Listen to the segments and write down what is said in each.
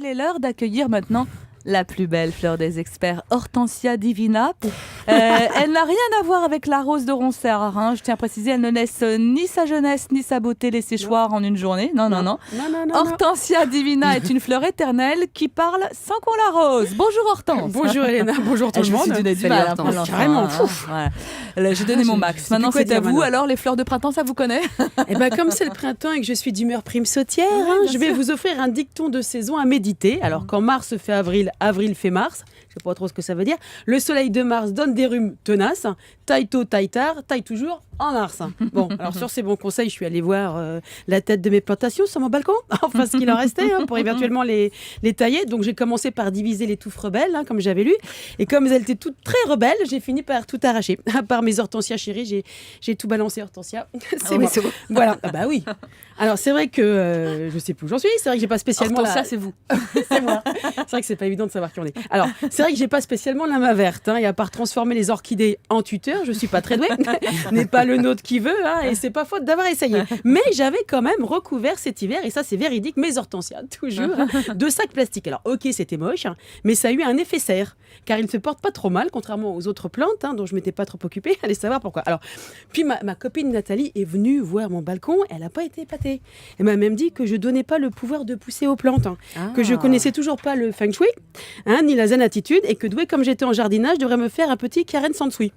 il est l'heure d'accueillir maintenant la plus belle fleur des experts, Hortensia Divina. Elle n'a rien à voir avec la rose de Ronsard. Hein. Je tiens à préciser, elle ne laisse ni sa jeunesse ni sa beauté les séchoirs en une journée. Non. Hortensia Divina est une fleur éternelle qui parle sans qu'on l'arrose. Bonjour Hortense. Bonjour Elena, bonjour tout le monde. Je me suis donné du mal. Carrément. J'ai donné mon max. Maintenant c'est à vous. Alors les fleurs de printemps, ça vous connaît? Eh ben, comme c'est le printemps et que je suis d'humeur prime sautière, je vais vous offrir un dicton de saison à méditer. Alors quand mars fait avril, avril fait mars. Je ne sais pas trop ce que ça veut dire. Le soleil de mars donne des rhumes tenaces. Taille tôt, taille tard, taille toujours en mars. Bon, alors sur ces bons conseils, je suis allée voir la tête de mes plantations sur mon balcon. Enfin, ce qu'il en restait pour éventuellement les tailler. Donc j'ai commencé par diviser les touffes rebelles, comme j'avais lu. Et comme elles étaient toutes très rebelles, j'ai fini par tout arracher. À part mes hortensias chéries, j'ai tout balancé hortensia. C'est bon. Voilà. Ah bah oui. Alors c'est vrai que je sais plus où j'en suis. C'est vrai que j'ai pas spécialement Hortensia, c'est vous. C'est moi. C'est vrai que c'est pas évident de savoir qui on est. Alors c'est vrai que j'ai pas spécialement la main verte. Et à part transformer les orchidées en tuteur, je suis pas très douée. N'est pas le nôtre qui veut. Et c'est pas faute d'avoir essayé. Mais j'avais quand même recouvert cet hiver, et ça c'est véridique, mes hortensias toujours de sacs plastiques. Alors ok, c'était moche, mais ça a eu un effet serre, car ils ne se portent pas trop mal, contrairement aux autres plantes dont je m'étais pas trop occupée. Allez savoir pourquoi. Alors puis ma copine Nathalie est venue voir mon balcon. Elle n'a pas été épatée. Elle m'a même dit que je donnais pas le pouvoir de pousser aux plantes, que je connaissais toujours pas le feng shui, ni la zen attitude, et que douée comme j'étais en jardinage, je devrais me faire un petit Karen Sansui.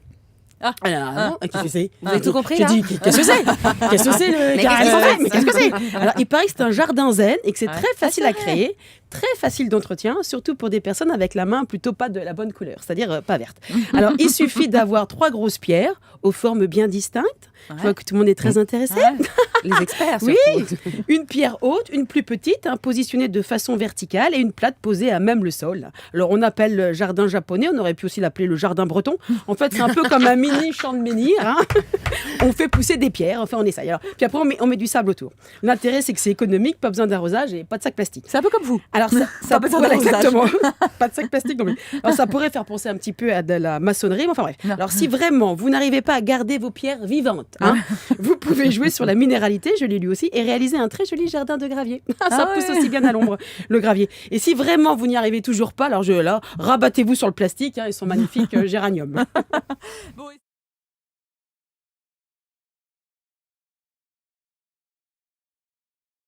Qu'est-ce que c'est? Vous avez tout compris? J'ai dit, qu'est-ce que c'est? Qu'est-ce que c'est le Karen Sansui? Mais qu'est-ce que c'est? Alors, il paraît que c'est un jardin zen et que c'est très facile à créer, très facile d'entretien, surtout pour des personnes avec la main plutôt pas de la bonne couleur, c'est-à-dire pas verte. Alors, il suffit d'avoir 3 grosses pierres aux formes bien distinctes. Je vois que tout le monde est très intéressé. Les experts, oui, surtout. une pierre haute, une plus petite, positionnée de façon verticale, et une plate posée à même le sol. Alors, on appelle le jardin japonais, on aurait pu aussi l'appeler le jardin breton. En fait, c'est un peu comme un mini champ de menhir. On fait pousser des pierres, enfin, on essaye. Alors, puis après, on met du sable autour. L'intérêt, c'est que c'est économique, pas besoin d'arrosage et pas de sac plastique. C'est un peu comme vous. Alors, ça besoin voilà, d'arrosage. exactement. Pas de sac plastique non plus. Alors, ça pourrait faire penser un petit peu à de la maçonnerie, mais enfin bref. Non. Alors, si vraiment vous n'arrivez pas à garder vos pierres vivantes, vous pouvez jouer sur la minéralité, je l'ai lu aussi, et réaliser un très joli jardin de gravier. Ça pousse aussi bien à l'ombre, le gravier. Et si vraiment vous n'y arrivez toujours pas, alors rabattez-vous sur le plastique, ils sont magnifiques, géranium.